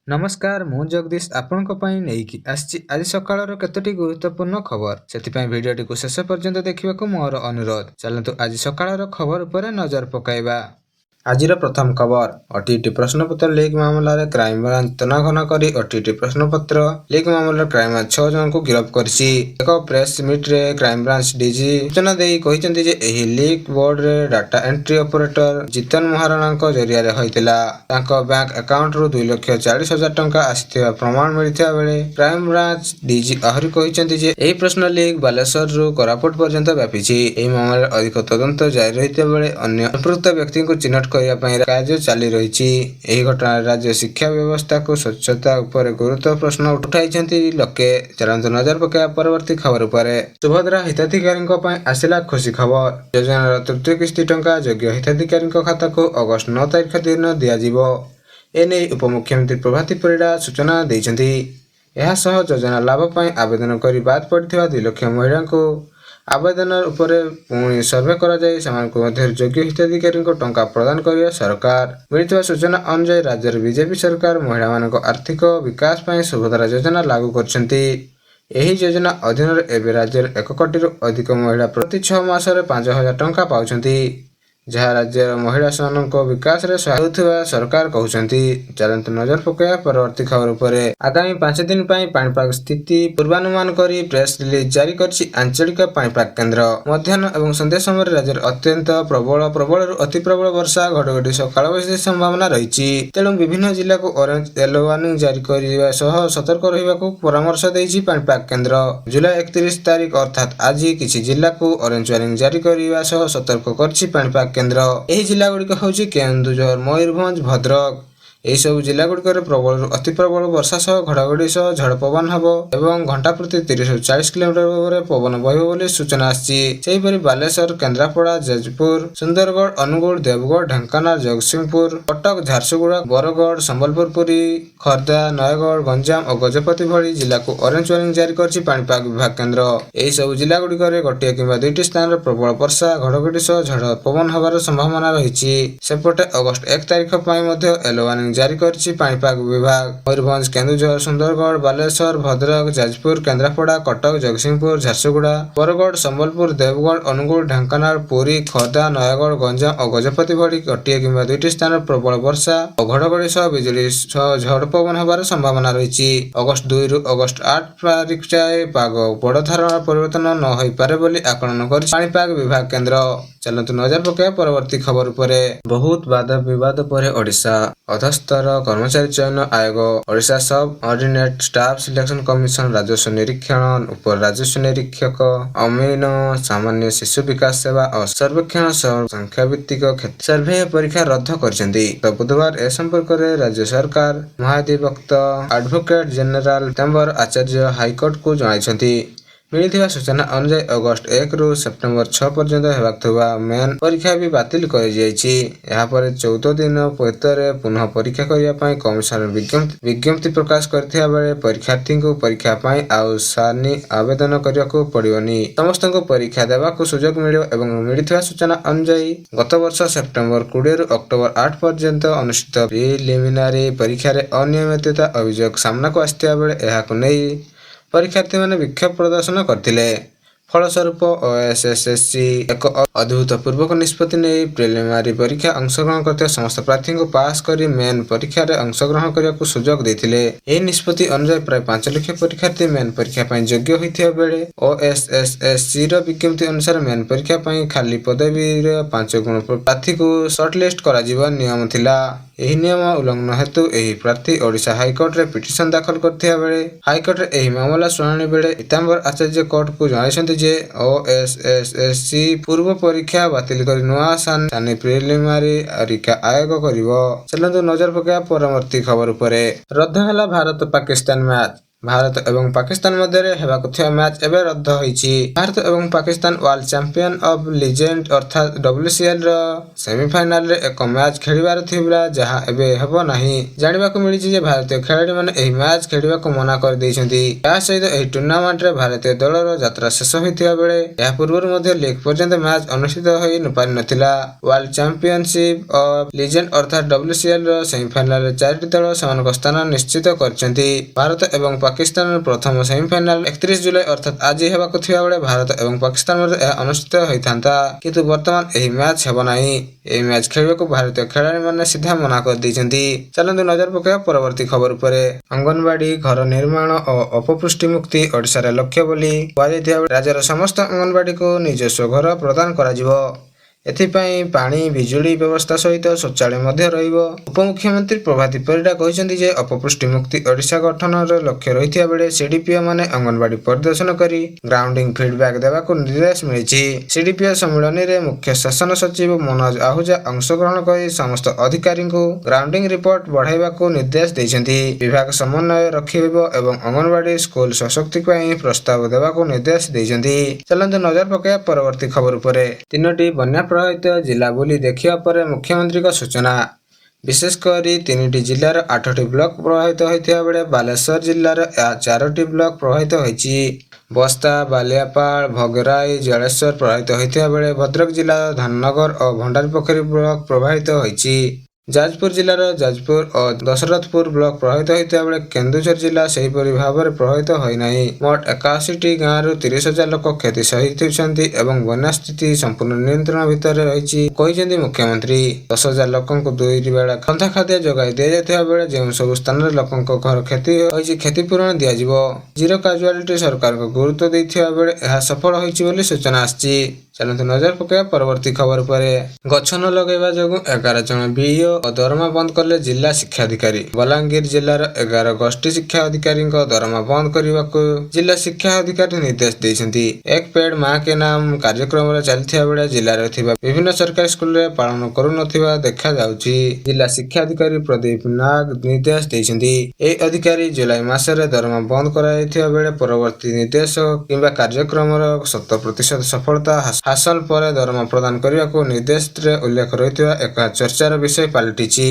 नमस्कार मु जगदीश आपणक पई नेइकी आछि आज सकाळर केतोटी गुरुत्वपूर्ण खबर सेतिपई भिडियोटी को शेष पर्यंत देखिबाकू मोर अनुरोध। चलंतु आज सकाळर खबर उपरे नजर पकाइबा। आजिर प्रथम खबर ओटीटी प्रश्नपत्र लीक मामलार क्राइम ब्रांच तनाघना करी ओटीटी प्रश्नपत्र लीक मामलार क्राइम ब्रांच 6 जन को गिरफ्त करछि। एक प्रेस मीट रे क्राइम ब्रांच डीजी सूचना देई कहिसंती जे एही लीक बोर्ड रे डाटा एंट्री ऑपरेटर जितन महाराणा को जरिया रे होइतिला। तांको बैंक अकाउंट रो 2,40,000 टंका आसिथिबा प्रमाण मिलिथिबा बेले क्राइम ब्रांच डीजी आहरी कहिसंती जे एही प्रश्न लीक बालेश्वर रो कोरापुट पर्यंत व्यापिछि। एही मामलार अधिक तदंत जारी रहिते बेले अन्य संपृक्त व्यक्ति को चिन्हट कार्य चली रही। एही घटना राज्य शिक्षा व्यवस्था को स्वच्छता उपर गुरुत्व प्रश्न उठाई लोके। चलंतु नजर पकाइबा परवर्ती खबर उपरे। सुभद्रा हिताधिकारी आसिला खुशी खबर। योजनार तृतीय किस्ती टंका योग्य हिताधिकारी खाता को अगस्त 9 तारिख दिन दियाजिबो। एने उपमुख्यमंत्री प्रभाती परिडा सूचना दैछंती। एहा सह योजना लाभ पई आवेदन करी बाद पड़िथिबा 2 लाख महिला को आवेदन उपरे पुणी सर्वे करा जाय समानको मध्य योग्य हिताधिकारी को टंका प्रदान करिया सरकार। मिलिथिबा सूचना अनुसार राज्य बीजेपी सरकार महिला मानको आर्थिक विकास पई सुभद्रा योजना लागू करछंती। एही योजना अधीन एबे राज्य 1 कोटी अधिक महिला प्रति 6 मास रे 5,000 टंका पाउछंती, जहाँ राज्य महिला ମାନଙ୍କ विकास रे सहायक सरकार कहउछंती। चलंतु नजर पकाइबा परवर्ती खबर उपरे। आगामी 5 दिन पई पाणीपाग स्थिति पूर्वानुमान करी प्रेस रिलीज जारी करछि आंचलिक पाणीपाग केंद्र। मध्याह्न एवं संध्या समय राज्य अत्यंत प्रबल अति प्रबल वर्षा घड़घड़ी सह कालबैशाखी संभावना रहिछि। तेणु विभिन्न जिला को ऑरेंज येलो वार्निंग जारी करिवा सह सतर्क रहिबाकू परामर्श दैछि पाणीपाग केंद्र। जुलाई 31 तारिख अर्थात आज किछि जिला को ऑरेंज वार्निंग जारी करिवा सह सतर्क करछि पाणीपाग केंद्र। एही जिला गुड़िक होछि केन्दुझर, मयूरभंज, भद्रक। एही सब जिला गुड़िकर प्रबल अति प्रबल वर्षा सह घड़घड़ी सह झड़ पवन हबो एवं घंटा प्रति 30-40 किलोमीटर पवन बहिबो बोली सूचना आछि। सेहिपरि बालेश्वर, केन्द्रापड़ा, जाजपुर, सुंदरगढ़, अनुगुल, देवगढ़, ढेंकानाल, जगतसिंहपुर, कटक, झारसुगुड़ा, बरगढ़, संबलपुर, पुरी, खर्दा, नयगढ़, गंजाम और गजपति भली जिला को ऑरेंज वार्निंग जारी करछि पाणीपाग विभाग केंद्र। एही सब जिला गुड़िकर गोटे किंबा 2टी स्थान रे प्रबल वर्षा घड़घड़ी सह झड़ पवन हबार संभावना रहिछि। सेपटे अगस्त 1 तारिख पई मध्ये येलो वार्निंग जारी करछि पाणीपाग विभाग। मयूरभंज, केन्दुझर, सुंदरगढ़, बालेश्वर, भद्रक, जाजपुर, केन्द्रापड़ा, कटक, जगतसिंहपुर, झारसुगुड़ा, बरगढ़, संबलपुर, देवगढ़, अनुगुल, ढेंकानाल, पुरी, खर्दा, नयगढ़, गंजाम और गजपति भली गोटे किंबा 2टी स्थान रे प्रबल वर्षा और घड़घड़ी सह बिजुली सह झड़ पवन हबार संभावना रहिछि। अगस्त 2 रु अगस्त 8 तारिख जाए पाग बड़ धरणर परिवर्तन न होई पारे बोली आकलन करछि पाणीपाग विभाग केंद्र। चलंतु नजर पकाइबा परवर्ती खबर उपरे। बहुत वाद विवाद पर ओडिशा अधस्तर कर्मचारी चयन आयोग ओडिशा सब ऑर्डिनेट स्टाफ सिलेक्शन कमिशन राजस्व निरीक्षण उप राजस्व निरीक्षक अमीन सामान्य शिशु विकास सेवा और सर्वेक्षण संख्या भित्तिक सर्वे परीक्षा रद्द करछंती। तो बुधवार ए संपर्क रे राज्य सरकार महाधिवक्ता एडवोकेट जनरल पीताम्बर आचार्य हाईकोर्ट को जणाइछंती। मिलिथिबा सूचना अनुसार अगस्त 1 रु सेप्टेम्बर 6 पर्यंत हेबाकथुबा मेन परीक्षा भी बातिल कर जायछि। एहा पर 14 दिन परे पुनः परीक्षा करिया पई कमिशनर विज्ञप्ति प्रकाश करथिया बेले परीक्षार्थी को परीक्षा पई आउसानी आवेदन करिया को पड़िबनी। समस्त को परीक्षा देबा को सुযোগ मिलियो एवं मिलिथिबा सूचना अनुसार गत वर्ष सेप्टेम्बर 20 रु अक्टोबर 8 पर्यंत अनुष्ठित प्रिलिमिनारी परीक्षा रे अनियमितता अभियोग सामना को आस्थिया बेले एहा को नै परीक्षार्थी माने विक्षोभ प्रदर्शन करथिले। फलस्वरूप ओएसएससी एक अभूतपूर्व निष्पत्ति नहीं प्रिलिमिनारी परीक्षा अंशग्रहण करते समस्त प्रार्थी को पास करी मेन परीक्षा रे अंशग्रहण करने को सुযোগ देथिले। एही निष्पत्ति अनुसार प्राय 5 लाख परीक्षार्थी मेन परीक्षा पई योग्य होइथिया बेले ओएसएससी रो विज्ञप्ति अनुसार मेन परीक्षा पई खाली पदवी रे 5 गुण प्रार्थी को शॉर्टलिस्ट करा जीवा नियम थिला। एही नियम उल्लंघन हेतु एही प्रार्थी ओडिशा हाईकोर्ट रे पिटिशन दाखल करथिया बेले हाईकोर्ट रे एही मामला सुनानी बेले पीताम्बर आचार्य कोर्ट को जणाइछंती जे ओएसएससी पूर्व परीक्षा बातिल करी नुआ सानी प्रिलिमिनारी परीक्षा आयोग करिवो। चलंतु नजर पकाइबा परवर्ती खबर उपरे। रद्द होला भारत पाकिस्तान मैच। ଭାରତ ଏବଂ ପାକିସ୍ତାନ ମଧ୍ୟରେ ହେବାକୁ ଥିବା ମ୍ୟାଚ୍ ଏବେ ରଦ୍ଦ ହୋଇଛି। ଭାରତ ଏବଂ Pakistan world champion of legend ଅର୍ଥାତ୍ WCL ର ସେମିଫାଇନାଲରେ ଏକ ମ୍ୟାଚ୍ ଖେଳିବାର ଥିଲା, ଯାହା ଏବେ ହେବ ନାହିଁ। ଜାଣିବାକୁ ମିଳିଛି ଯେ ଭାରତୀୟ ଖେଳାଳୀମାନେ ଏହି ମ୍ୟାଚ୍ ଖେଳିବାକୁ ମନା କରିଦେଇଛନ୍ତି। ଏହା ସହିତ ଏହି ଟୁର୍ଣ୍ଣାମେଣ୍ଟରେ ଭାରତୀୟ ଦଳର ଯାତ୍ରା ଶେଷ ହୋଇଥିବା ବେଳେ ଏହା ପୂର୍ବରୁ ମଧ୍ୟ ଲିଗ୍ ପର୍ଯ୍ୟନ୍ତ ମ୍ୟାଚ୍ ଅନୁଷ୍ଠିତ ହୋଇ ପାରିନଥିଲା। ୱାର୍ଲଡ ଚାମ୍ପିୟନସିପ୍ ଅଫ୍ ଲିଜେଣ୍ଡ ଅର୍ଥାତ୍ WCL ର ସେମିଫାଇନାଲରେ 4ଟି ଦଳ ସେମାନଙ୍କ ସ୍ଥାନ ନିଶ୍ଚିତ କରିଛନ୍ତି। ଭାରତ ଏବଂ ପାକିସ୍ତାନର ପ୍ରଥମ ସେମିଫାଇନାଲ 31 ଜୁଲାଇ ଅର୍ଥାତ୍ ଆଜି ହେବାକୁ ଥିବା ବେଳେ ଭାରତ ଏବଂ ପାକିସ୍ତାନ ମଧ୍ୟରେ ଏହା ଅନୁଷ୍ଠିତ ହୋଇଥାନ୍ତା, କିନ୍ତୁ ବର୍ତ୍ତମାନ ଏହି ମ୍ୟାଚ୍ ହେବ ନାହିଁ। ଏହି ମ୍ୟାଚ୍ ଖେଳିବାକୁ ଭାରତୀୟ ଖେଳାଳୀମାନେ ସିଧା ମନା କରିଦେଇଛନ୍ତି। ଚାଲନ୍ତୁ ନଜର ପକାଇବା ପରବର୍ତ୍ତୀ ଖବର ଉପରେ। ଅଙ୍ଗନବାଡି ଘର ନିର୍ମାଣ ଓ ଅପପୁଷ୍ଟି ମୁକ୍ତି ଓଡ଼ିଶାର ଲକ୍ଷ୍ୟ ବୋଲି କୁହାଯାଇଥିବା ବେଳେ ରାଜ୍ୟର ସମସ୍ତ ଅଙ୍ଗନବାଡିକୁ ନିଜସ୍ୱ ଘର ପ୍ରଦାନ କରାଯିବ। ଏଥିପାଇଁ ପାଣି ବିଜୁଳି ବ୍ୟବସ୍ଥା ସହିତ ଶୌଚାଳୟ ମଧ୍ୟ ରହିବ। ଉପମୁଖ୍ୟମନ୍ତ୍ରୀ ପ୍ରଭାତୀ ପରିଡ଼ା କହିଛନ୍ତି ଯେ ଅପପୁଷ୍ଟି ମୁକ୍ତି ଓଡ଼ିଶା ଗଠନର ଲକ୍ଷ୍ୟ ରହିଥିବା ବେଳେ ସିଡିପିଓ ମାନେ ଅଙ୍ଗନବାଡି ପରିଦର୍ଶନ କରି ଗ୍ରାଉଣ୍ଡିଂ ଫିଡବ୍ୟାକ୍ ଦେବାକୁ ନିର୍ଦ୍ଦେଶ ମିଳିଛି। ସିଡିପିଓ ସମ୍ମିଳନୀରେ ମୁଖ୍ୟ ଶାସନ ସଚିବ ମନୋଜ ଆହୁଜା ଅଂଶଗ୍ରହଣ କରି ସମସ୍ତ ଅଧିକାରୀଙ୍କୁ ଗ୍ରାଉଣ୍ଡିଂ ରିପୋର୍ଟ ବଢ଼ାଇବାକୁ ନିର୍ଦ୍ଦେଶ ଦେଇଛନ୍ତି। ବିଭାଗ ସମନ୍ୱୟ ରଖିବ ଏବଂ ଅଙ୍ଗନବାଡି ସ୍କୁଲ ସଶକ୍ତି ପାଇଁ ପ୍ରସ୍ତାବ ଦେବାକୁ ନିର୍ଦ୍ଦେଶ ଦେଇଛନ୍ତି। ଚାଲନ୍ତୁ ନଜର ପକାଇବା ପରବର୍ତ୍ତୀ ଖବର ଉପରେ। 3ଟି ବନ୍ୟା ପ୍ରଭାବିତ ଜିଲ୍ଲା ବୁଲି ଦେଖିବା ପରେ ମୁଖ୍ୟମନ୍ତ୍ରୀଙ୍କ ସୂଚନା। ବିଶେଷ କରି 3ଟି ଜିଲ୍ଲାର 8ଟି ବ୍ଲକ ପ୍ରଭାବିତ ହୋଇଥିବା ବେଳେ ବାଲେଶ୍ୱର ଜିଲ୍ଲାର 4ଟି ବ୍ଲକ ପ୍ରଭାବିତ ହୋଇଛି। ବସ୍ତା, ବାଲିଆପାଳ, ଭୋଗରାଇ, ଜଳେଶ୍ୱର ପ୍ରଭାବିତ ହୋଇଥିବା ବେଳେ ଭଦ୍ରକ ଜିଲ୍ଲାର ଧାମନଗର ଓ ଭଣ୍ଡାରିପୋଖରୀ ବ୍ଲକ ପ୍ରଭାବିତ ହୋଇଛି। ଯାଜପୁର ଜିଲ୍ଲାର ଯାଜପୁର ଓ ଦଶରଥପୁର ବ୍ଲକ ପ୍ରଭାବିତ ହୋଇଥିବା ବେଳେ କେନ୍ଦୁଝର ଜିଲ୍ଲା ସେହିପରି ଭାବରେ ପ୍ରଭାବିତ ହୋଇନାହିଁ। ମୋଟ 81ଟି ଗାଁରୁ 30,000 ଲୋକ କ୍ଷତି ସହିଛନ୍ତି ଏବଂ ବନ୍ୟା ସ୍ଥିତି ସମ୍ପୂର୍ଣ୍ଣ ନିୟନ୍ତ୍ରଣ ଭିତରେ ରହିଛି କହିଛନ୍ତି ମୁଖ୍ୟମନ୍ତ୍ରୀ। 10,000 ଲୋକଙ୍କୁ 2 ବେଳା ରନ୍ଧା ଖାଦ୍ୟ ଯୋଗାଇ ଦିଆଯାଇଥିବା ବେଳେ ଯେଉଁ ସବୁ ସ୍ଥାନରେ ଲୋକଙ୍କ ଘର କ୍ଷତି ହୋଇଛି କ୍ଷତିପୂରଣ ଦିଆଯିବ। ଜିରୋ କାଜୁଆଲିଟି ସରକାରଙ୍କ ଗୁରୁତ୍ୱ ଦେଇଥିବା ବେଳେ ଏହା ସଫଳ ହୋଇଛି ବୋଲି ସୂଚନା ଆସିଛି। ଚାଲନ୍ତୁ ନଜର ପକାଇବା ପରବର୍ତ୍ତୀ ଖବର ଉପରେ। ଗଛ ନ ଲଗାଇବା ଯୋଗୁଁ 11 ଜଣ ବିଇଓ ଓ ଦରମା ବନ୍ଦ କଲେ ଜିଲ୍ଲା ଶିକ୍ଷାଧିକାରୀ। ବଲାଙ୍ଗୀର ଜିଲ୍ଲାର 11 ଗୋଷ୍ଠୀ ଶିକ୍ଷା ଅଧିକାରୀଙ୍କ ଦରମା ବନ୍ଦ କରିବାକୁ ଜିଲ୍ଲା ଶିକ୍ଷା ଅଧିକାରୀ ନିର୍ଦ୍ଦେଶ ଦେଇଛନ୍ତି। ଏକ ପେଡ୍ ମାଁ କେ ନାମ କାର୍ଯ୍ୟକ୍ରମରେ ଚାଲିଥିବା ବେଳେ ଜିଲ୍ଲାରେ ଥିବା ବିଭିନ୍ନ ସରକାରୀ ସ୍କୁଲରେ ପାଳନ କରୁନଥିବା ଦେଖାଯାଉଛି। ଜିଲ୍ଲା ଶିକ୍ଷା ଅଧିକାରୀ ପ୍ରଦୀପ ନାଗ ନିର୍ଦ୍ଦେଶ ଦେଇଛନ୍ତି। ଏହି ଅଧିକାରୀ ଜୁଲାଇ ମାସରେ ଦରମା ବନ୍ଦ କରାଯାଇଥିବା ବେଳେ ପରବର୍ତ୍ତୀ ନିର୍ଦ୍ଦେଶ କିମ୍ବା କାର୍ଯ୍ୟକ୍ରମର 100% ସଫଳତା ହାସଲ ପରେ ଦରମା ପ୍ରଦାନ କରିବାକୁ ନିର୍ଦ୍ଦେଶରେ ଉଲ୍ଲେଖ ରହିଥିବା ଏକ ଚର୍ଚ୍ଚାର ବିଷୟ ପାଲଟିଛି।